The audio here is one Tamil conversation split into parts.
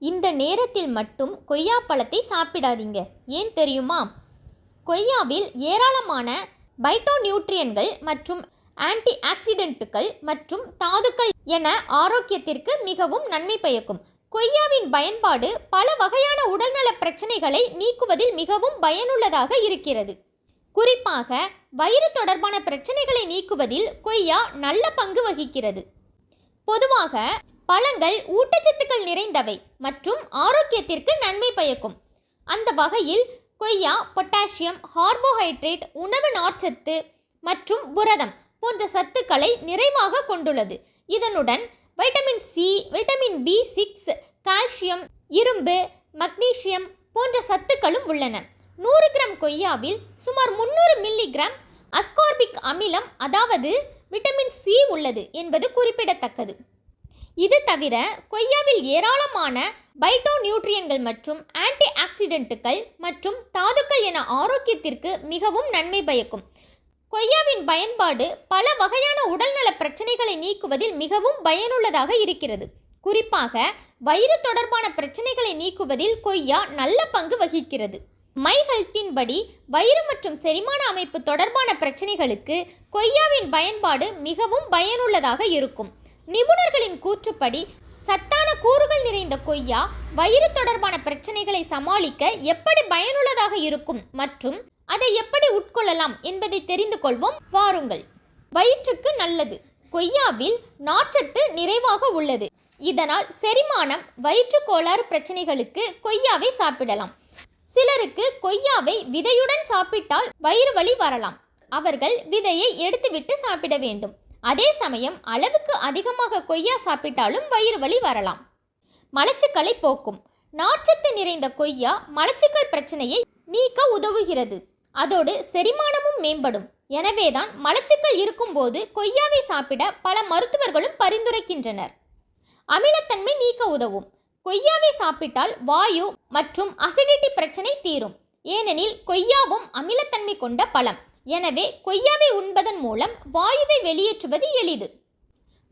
இந்த நேரத்தில் மட்டும் கொய்யா பழத்தை சாப்பிடாதீங்க. ஏன் தெரியுமா? கொய்யாவில் ஏராளமான பைட்டோநியூட்ரியன்கள் மற்றும் ஆன்டி ஆக்சிடென்ட்டுகள் மற்றும் தாதுக்கள் என ஆரோக்கியத்திற்கு மிகவும் நன்மை பயக்கும். கொய்யாவின் பயன்பாடு பல வகையான உடல்நல பிரச்சனைகளை நீக்குவதில் மிகவும் பயனுள்ளதாக இருக்கிறது. குறிப்பாக வயிறு தொடர்பான பிரச்சனைகளை நீக்குவதில் கொய்யா நல்ல பங்கு வகிக்கிறது. பொதுவாக பழங்கள் ஊட்டச்சத்துக்கள் நிறைந்தவை மற்றும் ஆரோக்கியத்திற்கு நன்மை பயக்கும். அந்த வகையில் கொய்யா பொட்டாசியம், கார்போஹைட்ரேட், உணவு நார்ச்சத்து மற்றும் புரதம் போன்ற சத்துக்களை நிறைவாக கொண்டுள்ளது. இதனுடன் vitamin C, vitamin B6, calcium, இரும்பு, மக்னீசியம் போன்ற சத்துக்களும் உள்ளன. 100 கிராம் கொய்யாவில் சுமார் 300 மில்லிகிராம் அஸ்கார்பிக் அமிலம் அதாவது விட்டமின் சி உள்ளது என்பது குறிப்பிடத்தக்கது. இது தவிர கொய்யாவில் ஏராளமான பைட்டோநியூட்ரியன்கள் மற்றும் ஆன்டி ஆக்சிடென்ட்டுகள் மற்றும் தாதுக்கள் என ஆரோக்கியத்திற்கு மிகவும் நன்மை பயக்கும். கொய்யாவின் பயன்பாடு பல வகையான உடல்நல பிரச்சனைகளை நீக்குவதில் மிகவும் பயனுள்ளதாக இருக்கிறது. குறிப்பாக வயிறு தொடர்பான பிரச்சனைகளை நீக்குவதில் கொய்யா நல்ல பங்கு வகிக்கிறது. மை ஹெல்த்தின் படி வயிறு மற்றும் செரிமான அமைப்பு தொடர்பான பிரச்சனைகளுக்கு கொய்யாவின் பயன்பாடு மிகவும் பயனுள்ளதாக இருக்கும். நிபுணர்களின் கூற்றுப்படி சத்தான கூறுகள் நிறைந்த கொய்யா வயிறு தொடர்பான பிரச்சனைகளை சமாளிக்க எப்படி பயனுள்ளதாக இருக்கும் மற்றும் அதை எப்படி உட்கொள்ளலாம் என்பதை தெரிந்து கொள்வோம். வாருங்கள். வயிற்றுக்கு நல்லது. கொய்யாவில் நார்ச்சத்து நிறைவாக உள்ளது. இதனால் செரிமானம், வயிற்று கோளாறு பிரச்சனைகளுக்கு கொய்யாவை சாப்பிடலாம். சிலருக்கு கொய்யாவை விதையுடன் சாப்பிட்டால் வயிறு வலி வரலாம். அவர்கள் விதையை எடுத்துவிட்டு சாப்பிட வேண்டும். அதே சமயம் அளவுக்கு அதிகமாக கொய்யா சாப்பிட்டாலும் வயிறு வலி வரலாம். மலச்சிக்கலை போக்கும். நார்ச்சத்து நிறைந்த கொய்யா மலச்சிக்கல் பிரச்சனையை நீக்க உதவுகிறது. அதோடு செரிமானமும் மேம்படும். எனவேதான் மலச்சிக்கல் இருக்கும்போது கொய்யாவை சாப்பிட பல மருத்துவர்களும் பரிந்துரைக்கின்றனர். அமிலத்தன்மை நீக்க உதவும். கொய்யாவை சாப்பிட்டால் வாயு மற்றும் அசிடிட்டி பிரச்சனை தீரும். ஏனெனில் கொய்யாவும் அமிலத்தன்மை கொண்ட பழம். எனவே கொய்யாவை உண்பதன் மூலம் வாயுவை வெளியேற்றுவது எளிது.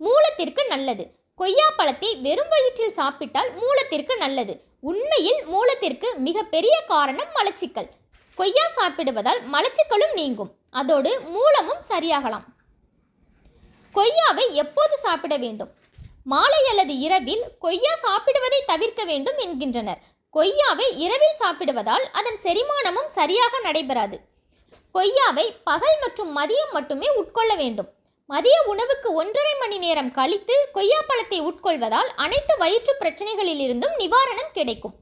மூலத்திற்கு நல்லது. கொய்யா பழத்தை வெறும் வயிற்றில் சாப்பிட்டால் மூலத்திற்கு நல்லது. உண்மையில் மூலத்திற்கு மிக பெரிய காரணம் மலச்சிக்கல். கொய்யா சாப்பிடுவதால் மலச்சிக்கலும் நீங்கும். அதோடு மூலமும் சரியாகலாம். கொய்யாவை எப்போது சாப்பிட வேண்டும்? மாலை அல்லது இரவில் கொய்யா சாப்பிடுவதை தவிர்க்க வேண்டும் என்கின்றனர். கொய்யாவை இரவில் சாப்பிடுவதால் அதன் செரிமானமும் சரியாக நடைபெறாது. கொய்யாவை பகல் மற்றும் மதியம் மட்டுமே உட்கொள்ள வேண்டும். மதிய உணவுக்கு 1.5 மணி நேரம் கழித்து கொய்யா பழத்தை உட்கொள்வதால் அனைத்து வயிற்று பிரச்சனைகளிலிருந்தும் நிவாரணம் கிடைக்கும்.